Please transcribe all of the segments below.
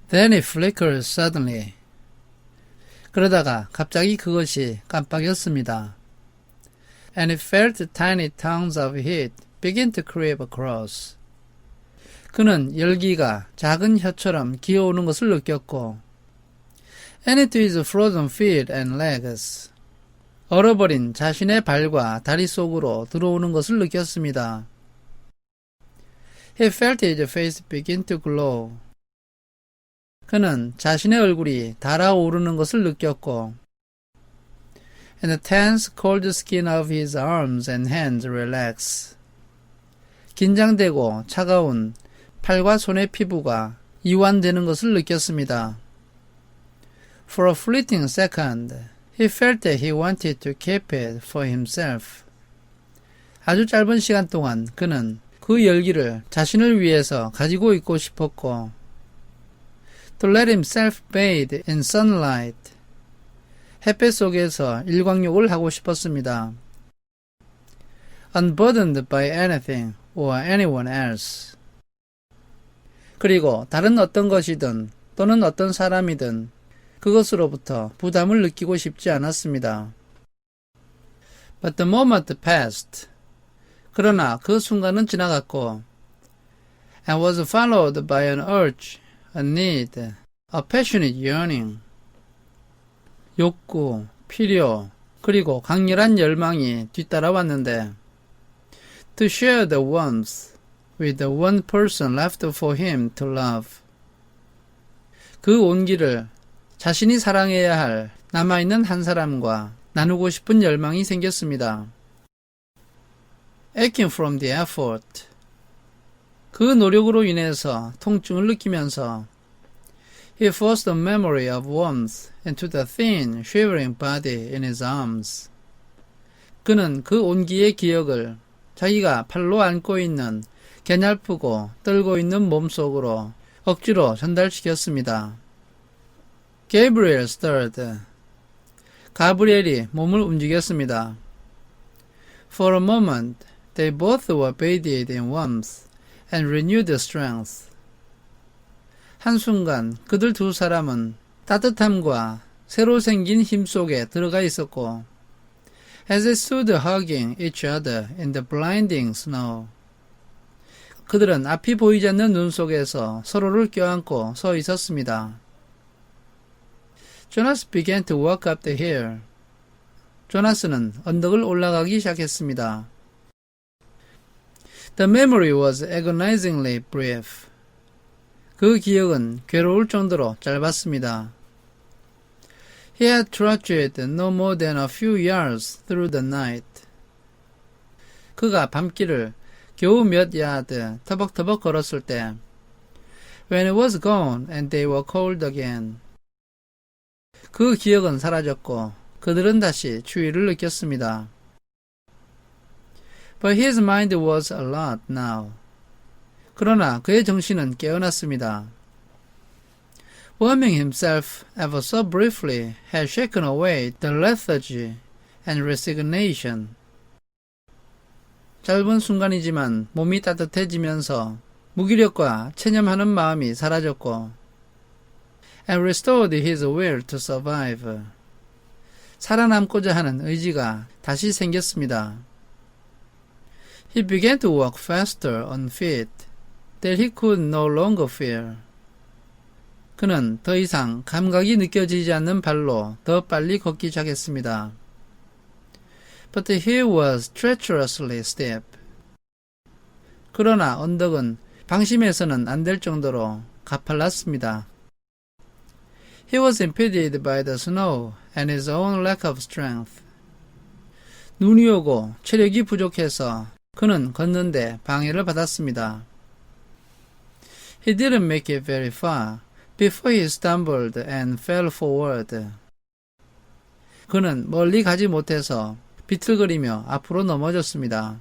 Then it flickered suddenly. 그러다가 갑자기 그것이 깜빡였습니다. And he felt tiny tongues of heat begin to creep across. 그는 열기가 작은 혀처럼 기어오는 것을 느꼈고 and into his frozen feet and legs. 얼어버린 자신의 발과 다리 속으로 들어오는 것을 느꼈습니다. He felt his face begin to glow. 그는 자신의 얼굴이 달아오르는 것을 느꼈고 and the tense cold skin of his arms and hands relax. 긴장되고 차가운 팔과 손의 피부가 이완되는 것을 느꼈습니다. For a fleeting second, he felt that he wanted to keep it for himself. 아주 짧은 시간 동안 그는 그 열기를 자신을 위해서 가지고 있고 싶었고 to let himself bathe in sunlight. 햇볕 속에서 일광욕을 하고 싶었습니다. Unburdened by anything or anyone else. 그리고 다른 어떤 것이든 또는 어떤 사람이든 그것으로부터 부담을 느끼고 싶지 않았습니다. But the moment passed. 그러나 그 순간은 지나갔고 and was followed by an urge, a need, a passionate yearning. 욕구, 필요, 그리고 강렬한 열망이 뒤따라왔는데 to share the warmth with the one person left for him to love. 그 온기를 자신이 사랑해야 할 남아있는 한 사람과 나누고 싶은 열망이 생겼습니다. Aching from the effort. 그 노력으로 인해서 통증을 느끼면서 he forced the memory of warmth into the thin, shivering body in his arms. 그는 그 온기의 기억을 자기가 팔로 안고 있는 개냘프고 떨고 있는 몸속으로 억지로 전달시켰습니다. Gabriel stirred. 가브리엘이 몸을 움직였습니다. For a moment, they both were bathed in warmth and renewed strength. 한순간 그들 두 사람은 따뜻함과 새로 생긴 힘 속에 들어가 있었고 as they stood hugging each other in the blinding snow. 그들은 앞이 보이지 않는 눈 속에서 서로를 껴안고 서 있었습니다. Jonas began to walk up the hill. 조나스는 언덕을 올라가기 시작했습니다. The memory was agonizingly brief. 그 기억은 괴로울 정도로 짧았습니다. He had trudged no more than a few yards through the night. 그가 밤길을 겨우 몇 야드 터벅터벅 걸었을 때 when it was gone and they were cold again. 그 기억은 사라졌고 그들은 다시 추위를 느꼈습니다. But his mind was alert now. 그러나 그의 정신은 깨어났습니다. Warming himself ever so briefly had shaken away the lethargy and resignation. 짧은 순간이지만 몸이 따뜻해지면서 무기력과 체념하는 마음이 사라졌고 and restored his will to survive. 살아남고자 하는 의지가 다시 생겼습니다. He began to walk faster on feet that he could no longer feel. 그는 더 이상 감각이 느껴지지 않는 발로 더 빨리 걷기 시작했습니다. But the hill was treacherously steep. 그러나 언덕은 방심해서는 안 될 정도로 가팔랐습니다. He was impeded by the snow and his own lack of strength. 눈이 오고 체력이 부족해서 그는 걷는데 방해를 받았습니다. He didn't make it very far before he stumbled and fell forward. 그는 멀리 가지 못해서 비틀거리며 앞으로 넘어졌습니다.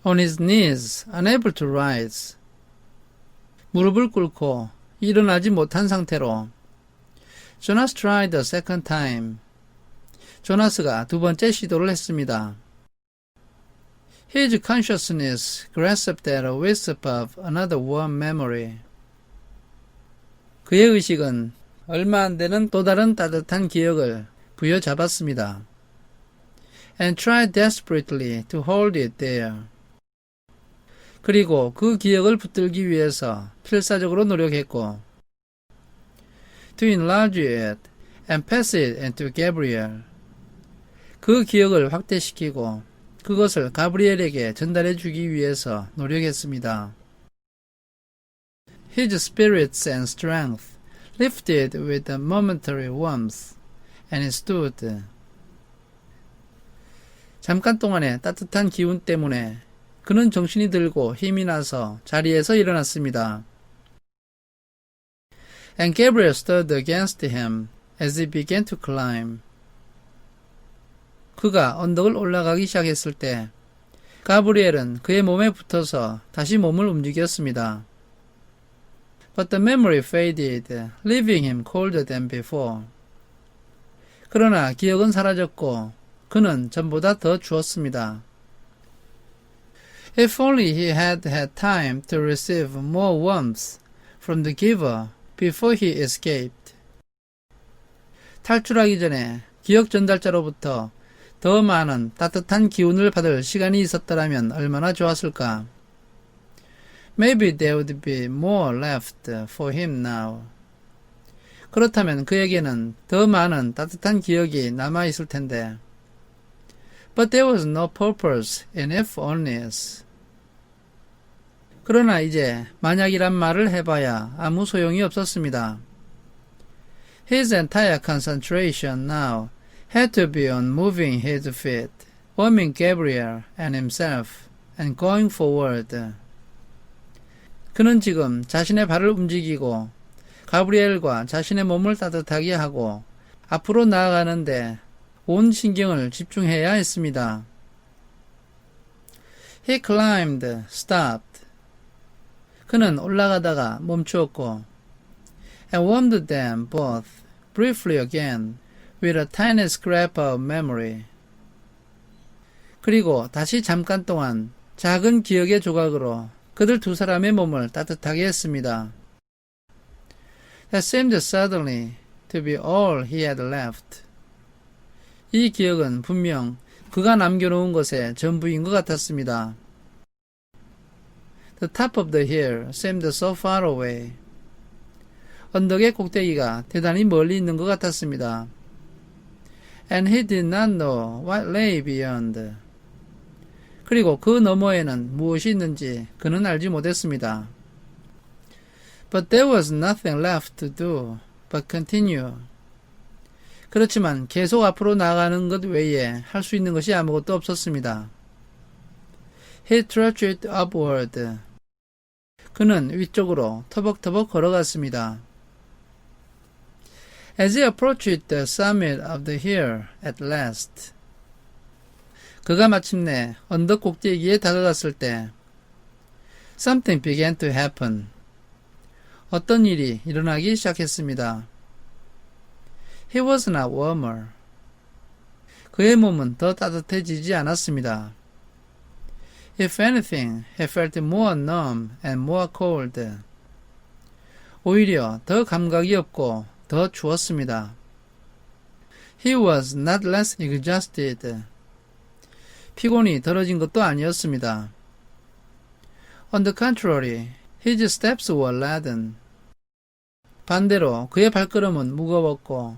On his knees, unable to rise. 무릎을 꿇고 일어나지 못한 상태로 Jonas tried a second time. 조나스가 두 번째 시도를 했습니다. His consciousness grasped at a wisp of another warm memory. 그의 의식은 얼마 안 되는 또 다른 따뜻한 기억을 부여잡았습니다. And tried desperately to hold it there. 그리고 그 기억을 붙들기 위해서 필사적으로 노력했고 to enlarge it and pass it into Gabriel. 그 기억을 확대시키고 그것을 가브리엘에게 전달해 주기 위해서 노력했습니다. His spirits and strength lifted with a momentary warmth, and he stood. 잠깐 동안의 따뜻한 기운 때문에 그는 정신이 들고 힘이 나서 자리에서 일어났습니다. And Gabriel stood against him as he began to climb. 그가 언덕을 올라가기 시작했을 때 가브리엘은 그의 몸에 붙어서 다시 몸을 움직였습니다. But the memory faded, leaving him colder than before. 그러나 기억은 사라졌고 그는 전보다 더 추웠습니다. If only he had had time to receive more warmth from the giver before he escaped. 탈출하기 전에 기억 전달자로부터 더 많은 따뜻한 기운을 받을 시간이 있었더라면 얼마나 좋았을까. Maybe there would be more left for him now. 그렇다면 그에게는 더 많은 따뜻한 기억이 남아있을 텐데. But there was no purpose in if onlys. 그러나 이제 만약이란 말을 해봐야 아무 소용이 없었습니다. His entire concentration now had to be on moving his feet, warming Gabriel and himself, and going forward. 그는 지금 자신의 발을 움직이고 가브리엘과 자신의 몸을 따뜻하게 하고 앞으로 나아가는데 온 신경을 집중해야 했습니다. He climbed, stopped. 그는 올라가다가 멈추었고 and warmed them both briefly again with a tiny scrap of memory. 그리고 다시 잠깐 동안 작은 기억의 조각으로 그들 두 사람의 몸을 따뜻하게 했습니다. That seemed suddenly to be all he had left. 이 기억은 분명 그가 남겨놓은 것의 전부인 것 같았습니다. The top of the hill seemed so far away. 언덕의 꼭대기가 대단히 멀리 있는 것 같았습니다. And he did not know what lay beyond. 그리고 그 너머에는 무엇이 있는지 그는 알지 못했습니다. But there was nothing left to do but continue. 그렇지만 계속 앞으로 나가는 것 외에 할 수 있는 것이 아무것도 없었습니다. He trudged upward. 그는 위쪽으로 터벅터벅 걸어갔습니다. As he approached the summit of the hill at last. 그가 마침내 언덕 꼭대기에 다가갔을 때 Something began to happen. 어떤 일이 일어나기 시작했습니다. He was not warmer. 그의 몸은 더 따뜻해지지 않았습니다. If anything, he felt more numb and more cold. 오히려 더 감각이 없고 더 추웠습니다. He was not less exhausted. 피곤이 덜어진 것도 아니었습니다. On the contrary, his steps were laden. 반대로 그의 발걸음은 무거웠고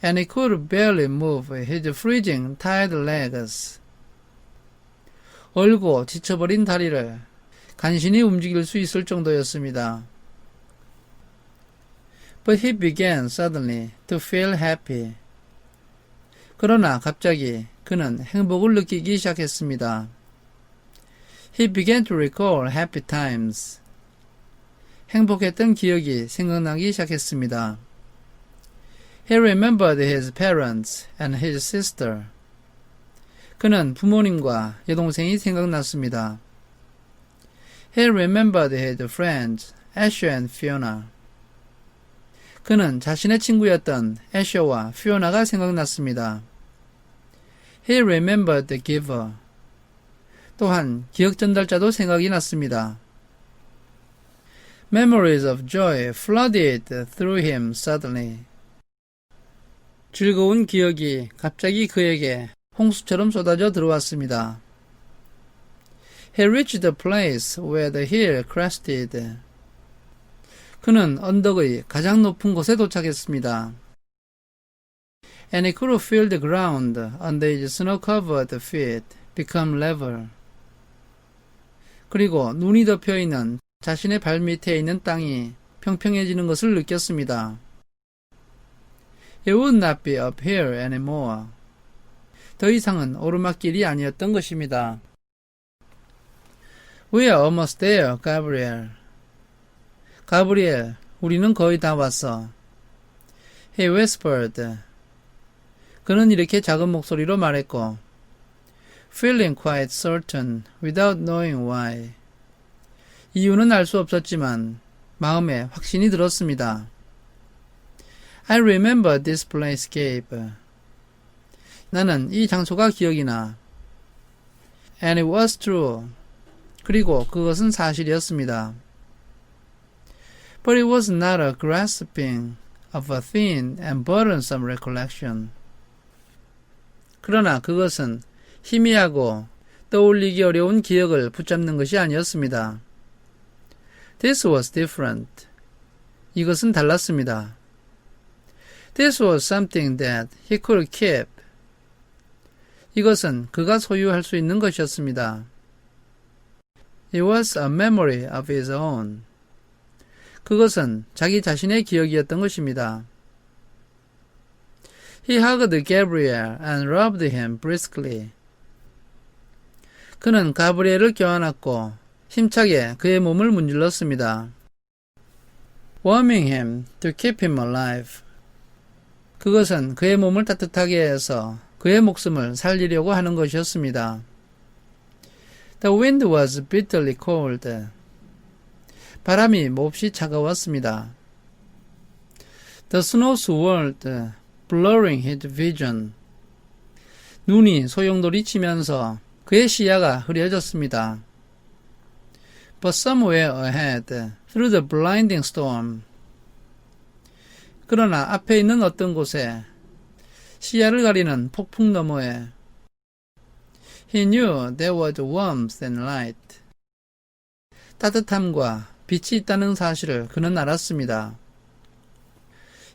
and he could barely move his freezing tired legs. 얼고 지쳐버린 다리를 간신히 움직일 수 있을 정도였습니다. But he began suddenly to feel happy. 그러나 갑자기 그는 행복을 느끼기 시작했습니다. He began to recall happy times. 행복했던 기억이 생각나기 시작했습니다. He remembered his parents and his sister. 그는 부모님과 여동생이 생각났습니다. He remembered his friends, Asher and Fiona. 그는 자신의 친구였던 애셔와 피오나가 생각났습니다. He remembered the giver. 또한 기억 전달자도 생각이 났습니다. Memories of joy flooded through him suddenly. 즐거운 기억이 갑자기 그에게 홍수처럼 쏟아져 들어왔습니다. He reached the place where the hill crested. 그는 언덕의 가장 높은 곳에 도착했습니다. And he could feel the ground under his snow-covered feet become level. 그리고 눈이 덮여 있는 자신의 발 밑에 있는 땅이 평평해지는 것을 느꼈습니다. It would not be uphill anymore. 더 이상은 오르막길이 아니었던 것입니다. We are almost there, Gabriel. 가브리엘, 우리는 거의 다 왔어. He whispered. 그는 이렇게 작은 목소리로 말했고, feeling quite certain, without knowing why. 이유는 알 수 없었지만 마음에 확신이 들었습니다. I remember this place, Gabe. 나는 이 장소가 기억이 나. And it was true. 그리고 그것은 사실이었습니다. But it was not a grasping of a thin and burdensome recollection. 그러나 그것은 희미하고 떠올리기 어려운 기억을 붙잡는 것이 아니었습니다. This was different. 이것은 달랐습니다. This was something that he could keep. 이것은 그가 소유할 수 있는 것이었습니다. It was a memory of his own. 그것은 자기 자신의 기억이었던 것입니다. He hugged Gabriel and rubbed him briskly. 그는 가브리엘을 껴안았고 힘차게 그의 몸을 문질렀습니다. Warming him to keep him alive. 그것은 그의 몸을 따뜻하게 해서 그의 목숨을 살리려고 하는 것이었습니다. The wind was bitterly cold. 바람이 몹시 차가웠습니다. The snow swirled, blurring his vision. 눈이 소용돌이 치면서 그의 시야가 흐려졌습니다. But somewhere ahead, through the blinding storm. 그러나 앞에 있는 어떤 곳에 시야를 가리는 폭풍 너머에 He knew there was warmth and light. 따뜻함과 빛이 있다는 사실을 그는 알았습니다.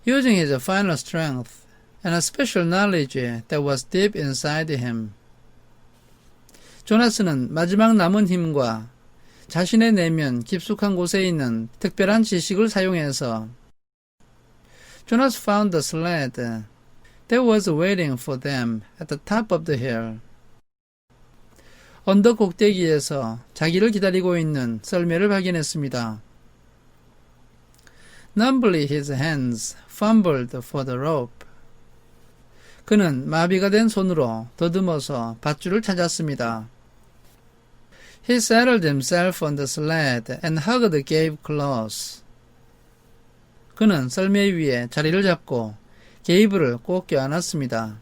Using his final strength and a special knowledge that was deep inside him. 조나스는 마지막 남은 힘과 자신의 내면 깊숙한 곳에 있는 특별한 지식을 사용해서 Jonas found the sled that was waiting for them at the top of the hill. 언덕 꼭대기에서 자기를 기다리고 있는 썰매를 발견했습니다. Numbly his hands fumbled for the rope. 그는 마비가 된 손으로 더듬어서 밧줄을 찾았습니다. He settled himself on the sled and hugged Gabe close. 그는 썰매 위에 자리를 잡고 게이브를 꼭 껴안았습니다.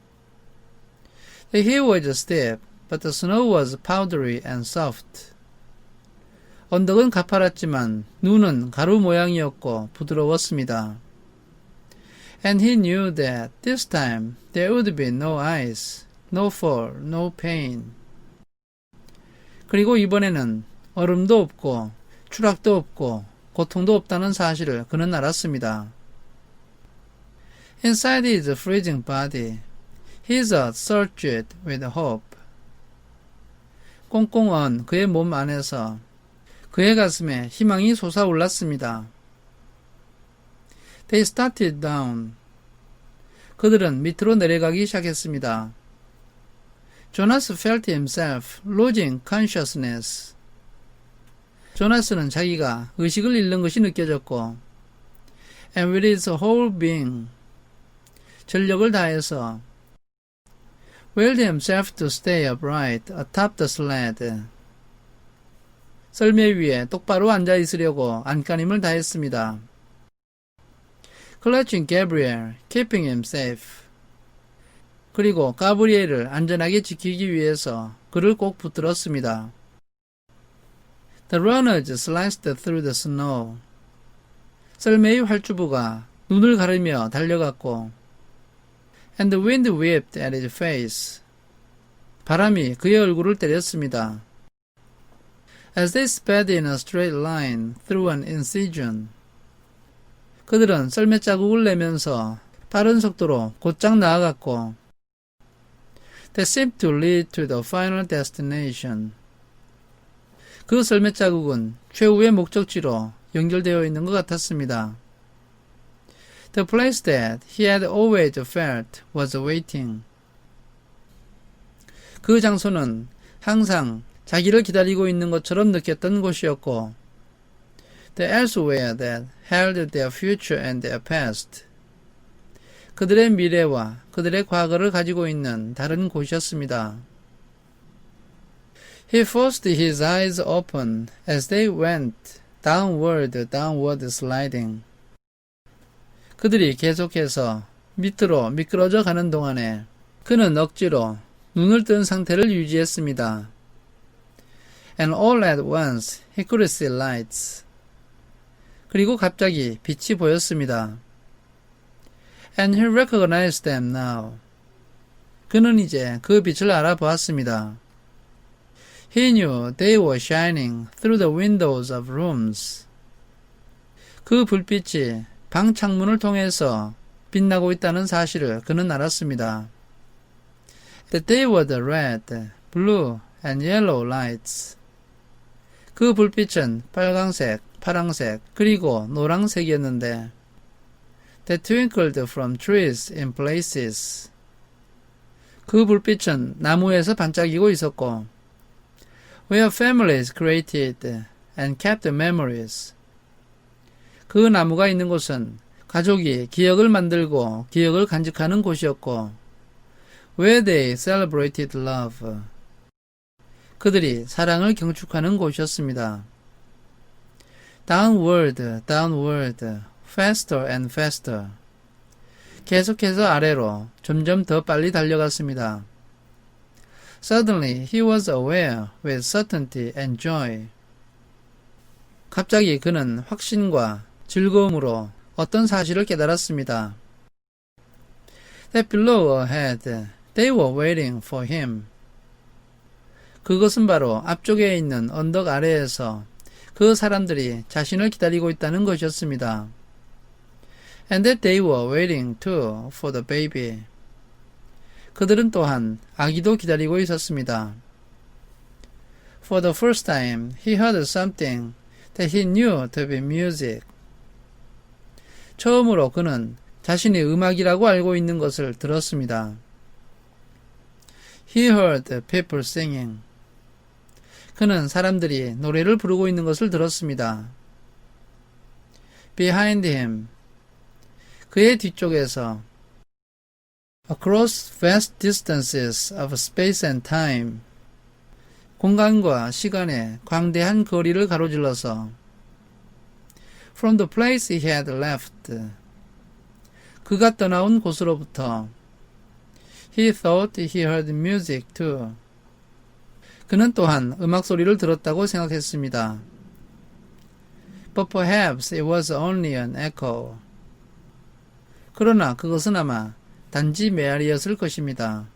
The hill was steep, but the snow was powdery and soft. 언덕은 가파랐지만 눈은 가루 모양이었고 부드러웠습니다. And he knew that this time there would be no ice, no fall, no pain. 그리고 이번에는 얼음도 없고 추락도 없고 고통도 없다는 사실을 그는 알았습니다. Inside his freezing body, his heart surged with hope. 꽁꽁 언 그의 몸 안에서 그의 가슴에 희망이 솟아올랐습니다. They started down. 그들은 밑으로 내려가기 시작했습니다. Jonas felt himself losing consciousness. 조나스는 자기가 의식을 잃는 것이 느껴졌고 and with his whole being 전력을 다해서 willed himself to stay upright atop the sled. 썰매 위에 똑바로 앉아 있으려고 안간힘을 다했습니다. Clutching Gabriel, keeping him safe. 그리고 가브리엘을 안전하게 지키기 위해서 그를 꼭 붙들었습니다. The runners sliced through the snow, 썰매의 활주부가 눈을 가르며 달려갔고 and the wind whipped at his face. 바람이 그의 얼굴을 때렸습니다. As they sped in a straight line through an incision. 그들은 썰매 자국을 내면서 빠른 속도로 곧장 나아갔고 That seemed to lead to the final destination. 그 썰매 자국은 최후의 목적지로 연결되어 있는 것 같았습니다. The place that he had always felt was waiting. 그 장소는 항상 자기를 기다리고 있는 것처럼 느꼈던 곳이었고 The elsewhere that held their future and their past. 그들의 미래와 그들의 과거를 가지고 있는 다른 곳이었습니다. He forced his eyes open as they went downward sliding. 그들이 계속해서 밑으로 미끄러져 가는 동안에 그는 억지로 눈을 뜬 상태를 유지했습니다. And all at once he could see lights. 그리고 갑자기 빛이 보였습니다. And he recognized them now. 그는 이제 그 빛을 알아보았습니다. He knew they were shining through the windows of rooms. 그 불빛이 방 창문을 통해서 빛나고 있다는 사실을 그는 알았습니다. That they were the red, blue, and yellow lights. 그 불빛은 빨강색, 파랑색, 그리고 노랑색이었는데 That twinkled from trees in places. 그 불빛은 나무에서 반짝이고 있었고 Where families created and kept memories. 그 나무가 있는 곳은 가족이 기억을 만들고 기억을 간직하는 곳이었고 Where they celebrated love. 그들이 사랑을 경축하는 곳이었습니다. Downward, faster and faster. 계속해서 아래로 점점 더 빨리 달려갔습니다. Suddenly he was aware with certainty and joy. 갑자기 그는 확신과 즐거움으로 어떤 사실을 깨달았습니다. That below ahead they were waiting for him. 그것은 바로 앞쪽에 있는 언덕 아래에서 그 사람들이 자신을 기다리고 있다는 것이었습니다. And that they were waiting too for the baby. 그들은 또한 아기도 기다리고 있었습니다. For the first time, he heard something that he knew to be music. 처음으로 그는 자신이 음악이라고 알고 있는 것을 들었습니다. He heard people singing. 그는 사람들이 노래를 부르고 있는 것을 들었습니다. Behind him. 그의 뒤쪽에서 Across vast distances of space and time. 공간과 시간의 광대한 거리를 가로질러서 From the place he had left. 그가 떠나온 곳으로부터 He thought he heard music too. 그는 또한 음악 소리를 들었다고 생각했습니다. But perhaps it was only an echo. 그러나 그것은 아마 단지 메아리였을 것입니다.